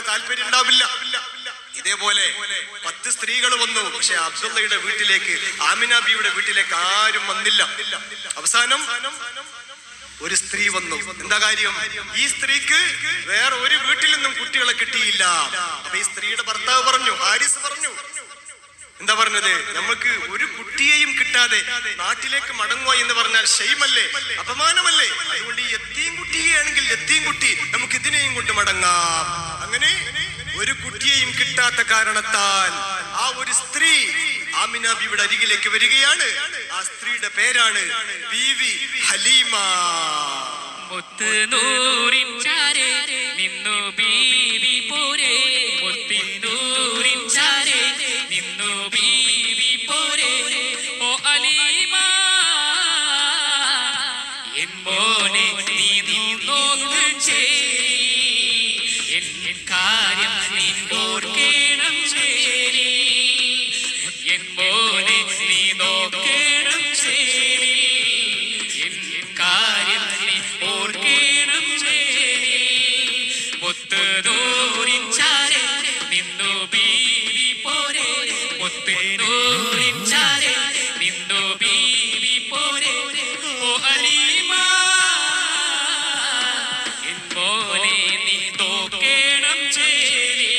താല്പര്യം ഉണ്ടാവില്ല. ഇതേപോലെ 10 സ്ത്രീകൾ വന്നു. പക്ഷെ അബ്ദുള്ളയുടെ വീട്ടിലേക്ക്, ആമിന ബിയുടെ വീട്ടിലേക്ക് ആരും വന്നില്ല. അവസാനം ഒരു സ്ത്രീ വന്നു. എന്താ കാര്യം? ഈ സ്ത്രീക്ക് വേറെ ഒരു വീട്ടിൽ നിന്നും കുട്ടികളെ കിട്ടിയില്ല. അപ്പൊ ഈ സ്ത്രീയുടെ ഭർത്താവ് പറഞ്ഞു, ഹാരിസ് പറഞ്ഞു, എന്താ പറഞ്ഞത്? നമുക്ക് ഒരു കുട്ടിയെയും കിട്ടാതെ നാട്ടിലേക്ക് മടങ്ങുക എന്ന് പറഞ്ഞാൽ ഷെയ്മല്ലേ, അപമാനമല്ലേ? അതുകൊണ്ട് ഈ യത്തീം കുട്ടിയാണെങ്കിൽ യത്തീം കുട്ടി, നമുക്ക് ഇതിനെയും കൊണ്ട് മടങ്ങാം. അങ്ങനെ ഒരു കുട്ടിയെയും കിട്ടാത്ത കാരണത്താൽ ആ ഒരു സ്ത്രീ ആമിന ബിയുടെ അരികിലേക്ക് വരികയാണ്. ആ സ്ത്രീയുടെ പേരാണ് ബീവി ഹലീമ. മുത്തുനൂറിൻ ചാരെ നിന്നു ബീവി പോരെ, മുത്തുനൂറിൻ ചാരെ നിന്നു ബീവി പോരെ. ഓ അലീമ എൻ മോനെ നീ നോക്ക് ചേരി, എൻ കാര്യം നീ ഓർക്കേണം ചേരി. എൻ മോനെ നീ നോക്കേണം ചേരി, എൻ കാര്യം നീ ഓർക്കേണം ചേരി. മുത്തുനൂറിൻ ചാരെ നിന്നു ബീവി പോരെ, മുത്തുനൂറിൻ ചാരെ നിന്നു ബീവി പോരെ. ഓ അലീമ എൻ മോനെ നീ നോക്കേണം ചേരി,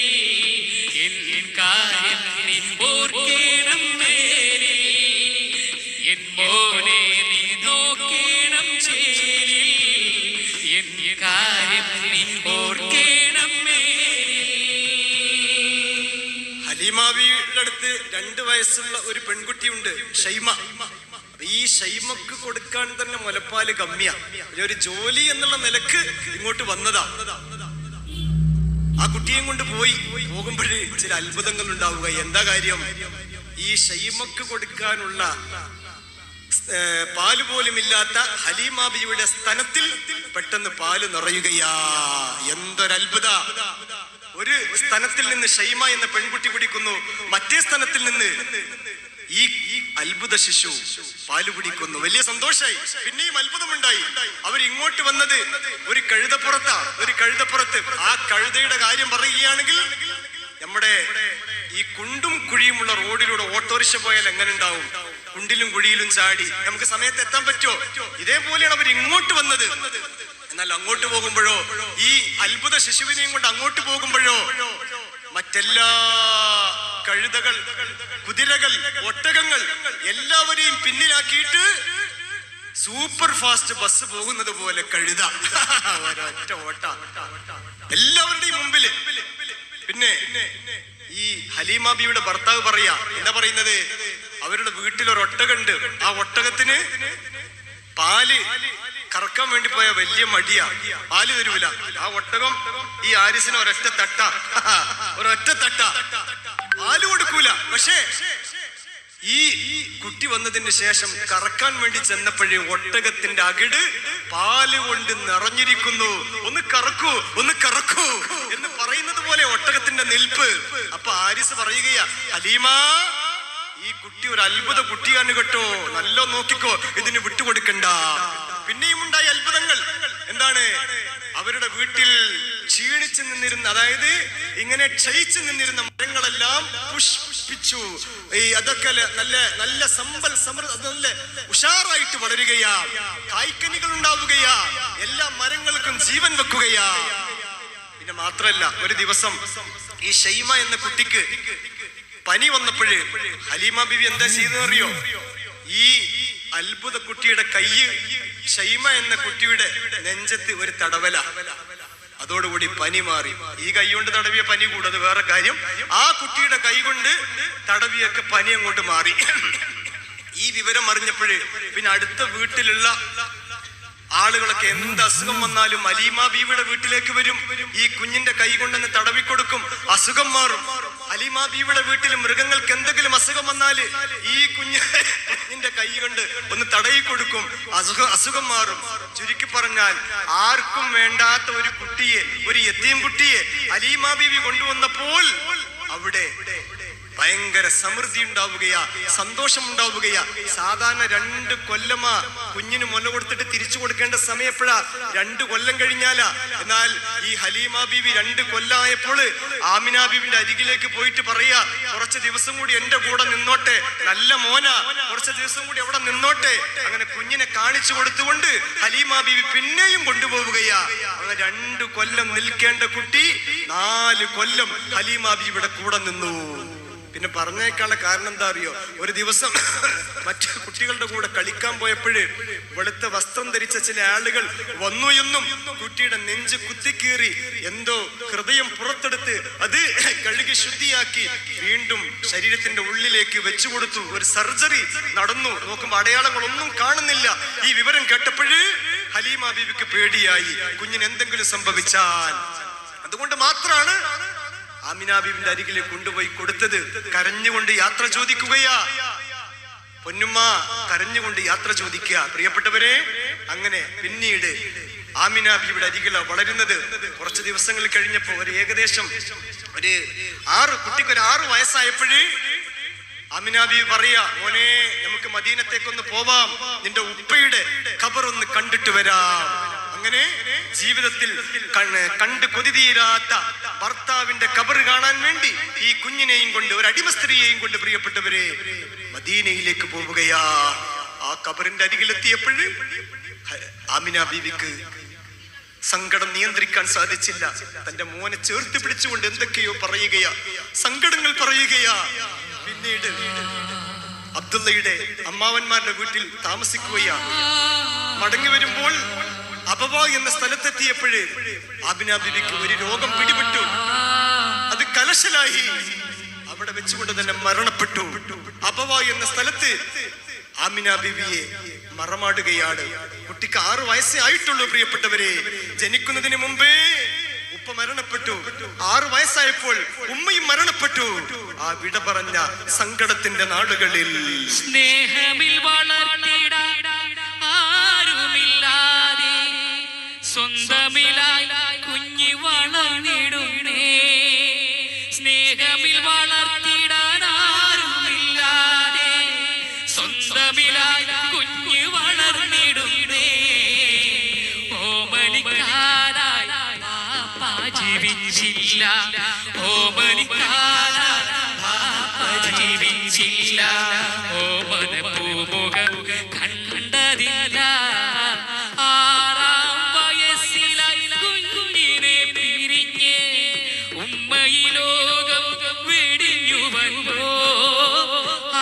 എൻ കാര്യം നീ ഓർക്കേണം മേരി. എൻ മോനെ നീ നോക്കേണം ചേരി, എൻ കാര്യം നീ ഓർക്കേണം മേരി. ഹലീമ ബിയുടെ അടുത്ത് 2 വയസ്സുള്ള ഒരു പെൺകുട്ടിയുണ്ട്, ഷൈമ. ഈ ഷൈമക്ക് കൊടുക്കാൻ തന്നെ മുലപ്പാല് കമ്മിയാ. ഒരു ജോലി എന്നുള്ള നിലക്ക് ഇങ്ങോട്ട് വന്നതാ. ആ കുട്ടിയും കൊണ്ട് പോകുമ്പോഴേ ചില അത്ഭുതങ്ങൾ ഉണ്ടാവുക. എന്താ കാര്യം? ഈ ഷൈമക്ക് കൊടുക്കാനുള്ള പാല് പോലും ഇല്ലാത്ത ഹലീമ ബിയുടെ സ്തനത്തിൽ പെട്ടെന്ന് പാല് നിറയുകയാ. എന്തൊരത്ഭുത! ഒരു സ്തനത്തിൽ നിന്ന് ഷൈമ എന്ന പെൺകുട്ടി കുടിക്കുന്നു, മറ്റേ സ്തനത്തിൽ നിന്ന് ഈ അത്ഭുത ശിശു പാല് കുടിക്കുന്നു. വലിയ സന്തോഷായി. പിന്നെയും അത്ഭുതമുണ്ടായി. അവരിങ്ങോട്ട് വന്നത് ഒരു കഴുതപ്പുറത്താ. ഒരു കഴുതപ്പുറത്ത്. ആ കഴുതയുടെ കാര്യം പറയുകയാണെങ്കിൽ, നമ്മുടെ ഈ കുണ്ടും കുഴിയുമുള്ള റോഡിലൂടെ ഓട്ടോറിക്ഷ പോയാൽ എങ്ങനെ ഉണ്ടാവും? കുണ്ടിലും കുഴിയിലും ചാടി നമുക്ക് സമയത്ത് എത്താൻ പറ്റുമോ? ഇതേപോലെയാണ് അവർ ഇങ്ങോട്ട് വന്നത്. എന്നാൽ അങ്ങോട്ട് പോകുമ്പോഴോ, ഈ അത്ഭുത ശിശുവിനെയും കൊണ്ട് അങ്ങോട്ട് പോകുമ്പോഴോ, മറ്റെല്ലാ കഴുതകൾ, കുതിരകൾ, ഒട്ടകങ്ങൾ എല്ലാവരെയും പിന്നിലാക്കിയിട്ട് സൂപ്പർ ഫാസ്റ്റ് ബസ് പോകുന്നത് പോലെ കഴുത ഒരൊറ്റ ഓട്ട എല്ലാവരുടെയും മുമ്പില്. പിന്നെ ഈ ഹലീമ ബിയുടെ ഭർത്താവ് പറയാ, എന്താ പറയുന്നത്? അവരുടെ വീട്ടിൽ ഒരു ഒട്ടകമുണ്ട്. ആ ഒട്ടകത്തിന് പാല് കറക്കാൻ വേണ്ടി പോയ വലിയ മടിയാ, പാല് തരൂല. ആ ഒട്ടകം ഈ ആരിസിന് ഒരൊറ്റ തട്ട പാല് കൊടുക്കൂല. പക്ഷേ ഈ കുട്ടി വന്നതിന് ശേഷം കറക്കാൻ വേണ്ടി ചെന്നപ്പോഴേ ഒട്ടകത്തിന്റെ അകിട് പാല് കൊണ്ട് നിറഞ്ഞിരിക്കുന്നു. ഒന്ന് കറക്കൂ എന്ന് പറയുന്നത് പോലെ ഒട്ടകത്തിന്റെ നിൽപ്പ്. അപ്പൊ ആരിസ് പറയുകയാ, ഹലീമ, ഈ കുട്ടി ഒരു അത്ഭുത കുട്ടിയാണ് കേട്ടോ, നല്ല നോക്കിക്കോ, ഇതിന് വിട്ടുകൊടുക്കണ്ട. പിന്നെയും ഉണ്ടായ അത്ഭുതങ്ങൾ. എന്താണ്? അവരുടെ വീട്ടിൽ ക്ഷീണിച്ചു നിന്നിരുന്ന, അതായത് ഇങ്ങനെ ക്ഷയിച്ചു നിന്നിരുന്ന മരങ്ങളെല്ലാം പുഷ്പിച്ചു. അതൊക്കെ നല്ല സമ്പൽ സമൃദ്ധ, നല്ല ഉഷാറായിട്ട് വളരുകയാ. കായ്ക്കനികൾ ഉണ്ടാവുകയാ. എല്ലാ മരങ്ങൾക്കും ജീവൻ വെക്കുകയാ. പിന്നെ മാത്രല്ല, ഒരു ദിവസം ഈ ഷൈമ എന്ന കുട്ടിക്ക് പനി വന്നപ്പോഴേ ഹലീമ ബിവി എന്താ ചെയ്തെന്നറിയോ? ഈ അത്ഭുത കുട്ടിയുടെ കൈ ഷൈമ എന്ന കുട്ടിയുടെ നെഞ്ചത്ത് ഒരു തടവല. അതോടുകൂടി പനി മാറി. ഈ കൈ കൊണ്ട് തടവിയ പനി കൂടാതെ വേറെ കാര്യം, ആ കുട്ടിയുടെ കൈ കൊണ്ട് തടവിയൊക്കെ പനി അങ്ങോട്ട് മാറി. ഈ വിവരം അറിഞ്ഞപ്പോഴേ പിന്നെ അടുത്ത വീട്ടിലുള്ള ആളുകളൊക്കെ എന്ത് അസുഖം വന്നാലും ഹലീമ ബീവിയുടെ വീട്ടിലേക്ക് വരും. ഈ കുഞ്ഞിന്റെ കൈ കൊണ്ടെന്ന് തടവിക്കൊടുക്കും, അസുഖം മാറും. ഹലീമ ബീവിയുടെ വീട്ടിൽ മൃഗങ്ങൾക്ക് എന്തെങ്കിലും അസുഖം വന്നാല് ഈ കുഞ്ഞിന്റെ കൈ കൊണ്ട് ഒന്ന് തടയി കൊടുക്കും, അസുഖം മാറും. ചുരുക്കി പറഞ്ഞാൽ ആർക്കും വേണ്ടാത്ത ഒരു കുട്ടിയെ, ഒരു യത്തീം കുട്ടിയെ ഹലീമ ബീവി കൊണ്ടുവന്നപ്പോൾ അവിടെ ഭയങ്കര സമൃദ്ധി ഉണ്ടാവുകയാ, സന്തോഷം ഉണ്ടാവുകയാ. സാധാരണ 2 കൊല്ലമാ കുഞ്ഞിന് മുല കൊടുത്തിട്ട് തിരിച്ചു കൊടുക്കേണ്ട സമയം എപ്പോഴാ? 2 കൊല്ലം കഴിഞ്ഞാലാ. എന്നാൽ ഈ ഹലീമ ബീവി 2 കൊല്ലമായപ്പോൾ ആമിന ബീവിന്റെ അരികിലേക്ക് പോയിട്ട് പറയാ, കുറച്ച് ദിവസം കൂടി എന്റെ കൂടെ നിന്നോട്ടെ, നല്ല മോനാ, കുറച്ച് ദിവസം കൂടി അവിടെ നിന്നോട്ടെ. അങ്ങനെ കുഞ്ഞിനെ കാണിച്ചു കൊടുത്തുകൊണ്ട് ഹലീമ ബീവി പിന്നെയും കൊണ്ടുപോവുകയാ. അങ്ങനെ 2 കൊല്ലം നിൽക്കേണ്ട കുട്ടി 4 കൊല്ലം ഹലീമ ബീവിയുടെ കൂടെ നിന്നു. പിന്നെ പറഞ്ഞേക്കാനുള്ള കാരണം എന്താ അറിയോ? ഒരു ദിവസം മറ്റു കുട്ടികളുടെ കൂടെ കളിക്കാൻ പോയപ്പോഴ് വെളുത്ത വസ്ത്രം ധരിച്ച ചില ആളുകൾ വന്നു എന്നും കുട്ടിയുടെ നെഞ്ച് കുത്തിക്കീറി എന്തോ ഹൃദയം പുറത്തെടുത്ത് അത് കഴുകി ശുദ്ധിയാക്കി വീണ്ടും ശരീരത്തിന്റെ ഉള്ളിലേക്ക് വെച്ചു കൊടുത്തു. ഒരു സർജറി നടന്നു. നോക്കുമ്പോ അടയാളങ്ങളൊന്നും കാണുന്നില്ല. ഈ വിവരം കേട്ടപ്പോഴ് ഹലീമ ബീവിക്ക് പേടിയായി, കുഞ്ഞിന് എന്തെങ്കിലും സംഭവിച്ചാൽ. അതുകൊണ്ട് മാത്രമാണ് ആമിന ബീവിന്റെ അരികിലേക്ക് കൊണ്ടുപോയി കൊടുത്തത്. കരഞ്ഞുകൊണ്ട് യാത്ര ചോദിക്കുകയാ. പൊന്നുമ്മ കരഞ്ഞുകൊണ്ട് യാത്ര ചോദിക്കുക. പ്രിയപ്പെട്ടവരെ, അങ്ങനെ പിന്നീട് ആമിന ബീവിയുടെ അരികിലാണ് വളരുന്നത്. കുറച്ച് ദിവസങ്ങൾ കഴിഞ്ഞപ്പോ ഏകദേശം കുട്ടിക്ക് 6 വയസ്സായപ്പോഴേ ആമിന ബീവി പറയാ, മോനെ നമുക്ക് മദീനത്തേക്കൊന്ന് പോവാം, നിന്റെ ഉപ്പയുടെ ഖബർ ഒന്ന് കണ്ടിട്ട് വരാം. അങ്ങനെ ജീവിതത്തിൽ കണ്ട് കൊതി തീരാത്ത ഭർത്താവിന്റെ ഖബർ കാണാൻ വേണ്ടി ഈ കുഞ്ഞിനെയും കൊണ്ട്, ഒരു അടിമ സ്ത്രീയെയും കൊണ്ട് പ്രിയപ്പെട്ടവരെ മദീനയിലേക്ക് പോവുകയാ. ആ ഖബറിന്റെ അരികിലെത്തിയപ്പോഴ് ആമിന ബീവിക്ക് സങ്കടം നിയന്ത്രിക്കാൻ സാധിച്ചില്ല. തന്റെ മോനെ ചേർത്ത് പിടിച്ചുകൊണ്ട് എന്തൊക്കെയോ പറയുകയാ, സങ്കടങ്ങൾ പറയുകയാ. പിന്നീട് അബ്ദുള്ളയുടെ അമ്മാവന്മാരുടെ വീട്ടിൽ താമസിക്കുകയാ. മടങ്ങി വരുമ്പോൾ അബവ എന്ന സ്ഥലത്തെത്തിയപ്പോഴേ ആമിന ബീവിക്ക് ഒരു രോഗം പിടിപെട്ടു. അത് കലശലായി. അവിടെ വെച്ചുകൊണ്ട് തന്നെ മരണപ്പെട്ടു. അബവ എന്ന സ്ഥലത്ത് ആമിന ബീവിയെ മറമാടുകയാണ്. കുട്ടിക്ക് 6 വയസ്സേ ആയിട്ടുള്ളൂ പ്രിയപ്പെട്ടവരെ. ജനിക്കുന്നതിന് മുമ്പേ ഉപ്പ മരണപ്പെട്ടു. 6 വയസ്സായപ്പോൾ ഉമ്മയും മരണപ്പെട്ടു. ആ വിട പറഞ്ഞ സങ്കടത്തിന്റെ നാടുകളിൽ സ്നേഹമിൽ വളർത്തിടാൻ ആരുമില്ലാതെ സ്വന്തമിലായി കുഞ്ഞി വളർന്നിടുന്നേ. സ്നേഹമിൽ വളർത്തിടാൻ ആരുമില്ലാതെ സ്വന്തമിലായി കുഞ്ഞി വളർന്നിടുന്നേ. ഓമനിക്കാനായി പാപ്പ ജീവിച്ചില്ല, ഓമനിക്കാനായി പാപ്പ ജീവിച്ചില്ല. ഓമന പൂമുഖം കണ്ടതില്ല. 6-ാം വയസ്സിലായി കുഞ്ഞിനെ പിരിഞ്ഞ് ഉമ്മയി ലോകം വെടിഞ്ഞുവല്ലോ.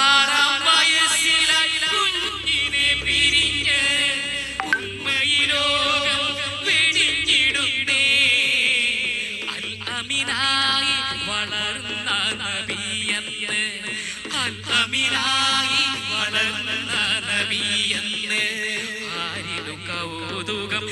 6-ാം വയസ്സിലായി കുഞ്ഞിനെ പിരിഞ്ഞ് ഉമ്മയി ലോകം വെടിഞ്ഞിടുന്നേ. അൽ അമീനായി വളർന്ന നബിയെന്ന്, അൽ അമീനായി വളർന്ന നബിയെന്ന് ആരിലും കൗതുകം